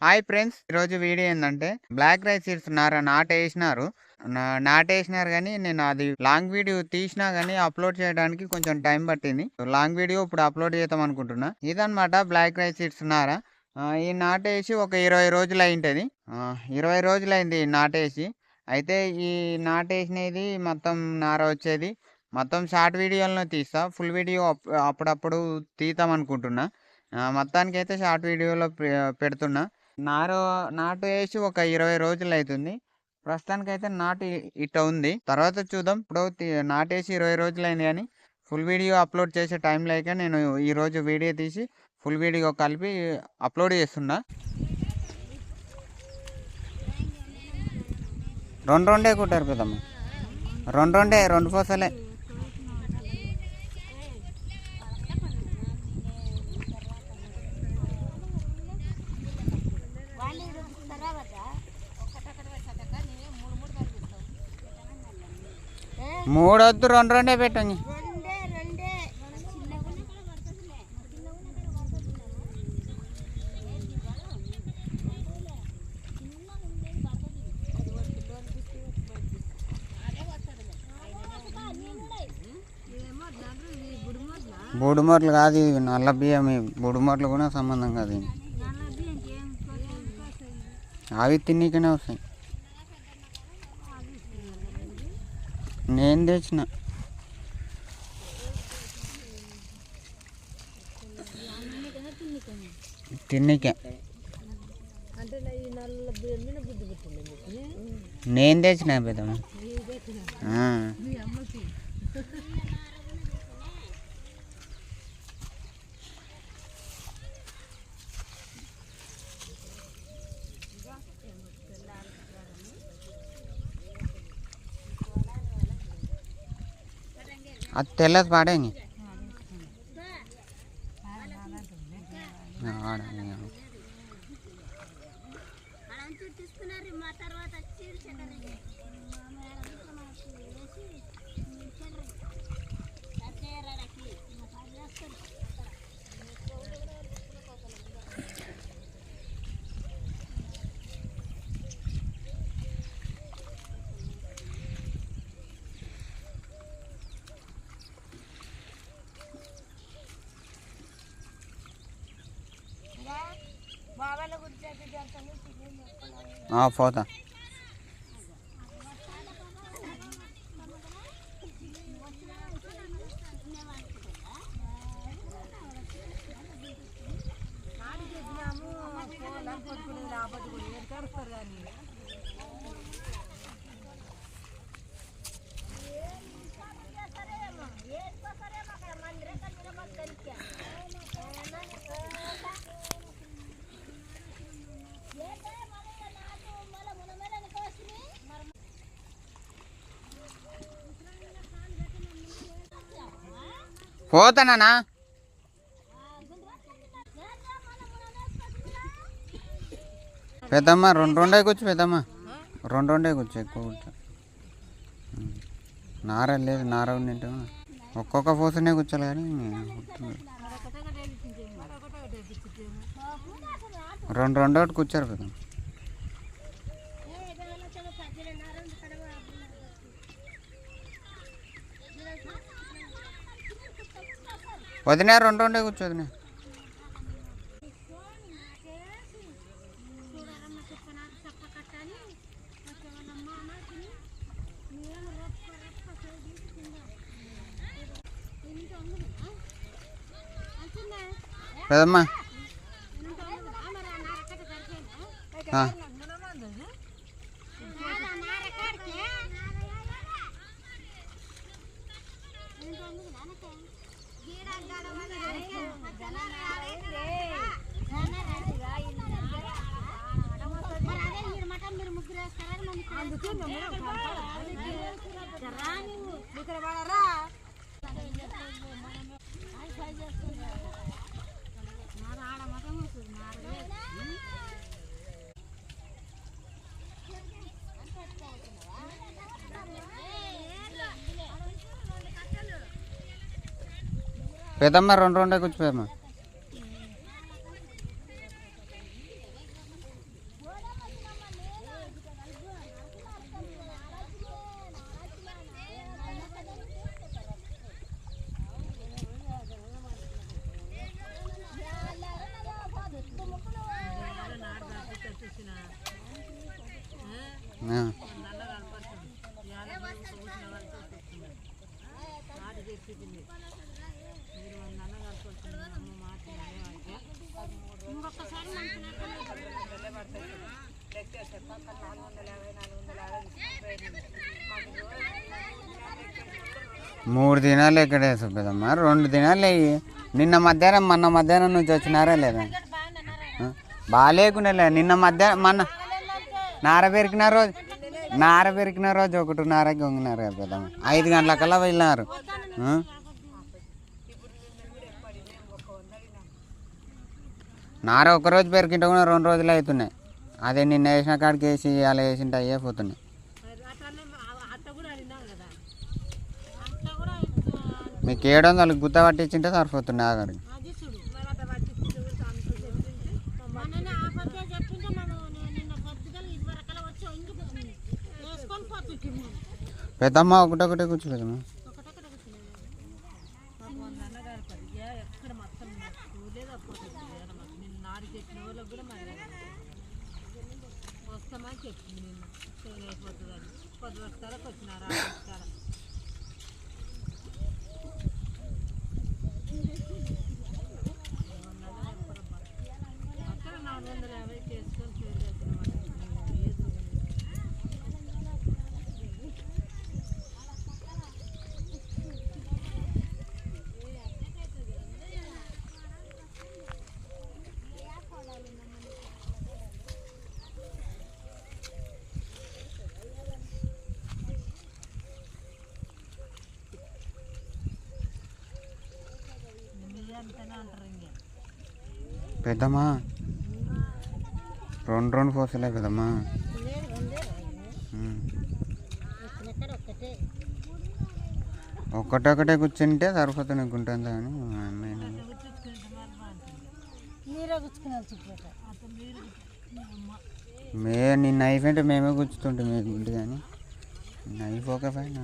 Hi friends, ఈరోజు video ఏంటంటే black rice seeds నాటేసినారు. నాటేసినారు కానీ నేను అది లాంగ్ వీడియో తీసినా కానీ అప్లోడ్ చేయడానికి కొంచెం టైం పట్టింది. లాంగ్ వీడియో ఇప్పుడు అప్లోడ్ చేద్దాం అనుకుంటున్నా. ఇదన్నమాట బ్లాక్ రైస్ సీడ్స్ నార. ఈ నాటేసి ఒక 20 రోజులు అయింటది. 20 రోజులు అయింది నాటేసి. అయితే ఈ నాటేసినది మొత్తం నార వచ్చేది మొత్తం షార్ట్ వీడియోలను తీస్తా. ఫుల్ వీడియో అప్పుడప్పుడు తీద్దాం అనుకుంటున్నా. మొత్తానికైతే షార్ట్ వీడియోలో పెడుతున్నా. నాటు వేసి ఒక 20 రోజులు అవుతుంది. ప్రస్తుతానికైతే నాటు ఇట్ట ఉంది. తర్వాత చూద్దాం. ఇప్పుడు నాటేసి 20 రోజులు అయింది కానీ ఫుల్ వీడియో అప్లోడ్ చేసే టైం లేక నేను ఈరోజు వీడియో తీసి ఫుల్ వీడియో కలిపి అప్లోడ్ చేస్తున్నా. రెండే కుట్టారు పెద్దమ్మ. రెండు పూసలే. మూడొద్దు, రెండే పెట్టండి. బుడుమొట్లు కాదు, నల్ల బియ్యం. బుడుమొట్లు కూడా సంబంధం కాదు. అవి తిన్నీకనే వస్తాయి. నేను తెచ్చిన తిన్నీకే. నేను తెచ్చిన పెద్దమ్మ. అది తెల్లది పాడేని పోతా. పోతానా పెద్దమ్మ? రెండే కూర్చో పెద్దమ్మ. రెండే కూర్చో, ఎక్కువ కూర్చో. నార లేదు, నార ఉన్నట్టు ఒక్కొక్క పూసనే కూర్చోాలి కానీ రెండోటి కూర్చోరు పెద్దమ్మ. వదినా రెండే కూర్చోదినా. పెద్దమ్మ పెద్దమ్మ రెండే కూర్చోమ్మా. మూడు దినాలు ఎక్కడ వేసావు పెద్దమ్మ? 2 దినాలు అయ్యి నిన్న మధ్యాహ్నం మొన్న మధ్యాహ్నం నుంచి వచ్చినారా లేదా? బాగాలేకుండా నిన్న మధ్యాహ్నం మొన్న నార పెరికిన రోజు 1:30కి వంగినారు కదా పెద్దమ్మ. 5 గంటలకల్లా వెళ్ళినారు. నార ఒక్కరోజు పెరికింటే కూడా 2 రోజులు అవుతున్నాయి. అదే నిన్న వేసిన కాడికి వేసి అలా వేసింటే అయ్యే పోతున్నాయి. మీకు 700 గుత్త పట్టించింటే సరిపోతున్నాయి ఆఖరికి. పెద్దమ్మ ఒకటొకటే కూర్చో పెద్దమ్మ. పెద్దమ్మా 2 పోసలే పెద్దమ్మా. ఒక్కటొకటే కూర్చుంటే సరిపోతుంది గుంటుంది కానీ నీ నైఫ్ అంటే మేమే కూర్చుంటాం మీకు గుంటి కానీ నైఫ్ ఒక పైన.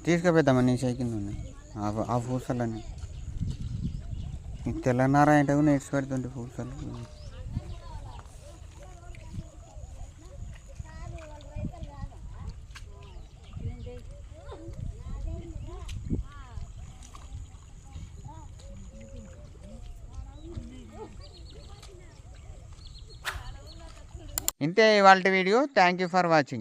తీసుకుపోద్దామా నీ సైకిల్ ఉన్నాయి ఆ పూసలని. నీకు తెల్లనార అంటే కూడా నేర్చి పెడుతుంటే పూసలు. ఇంతే ఇవాళ video. Thank you for watching.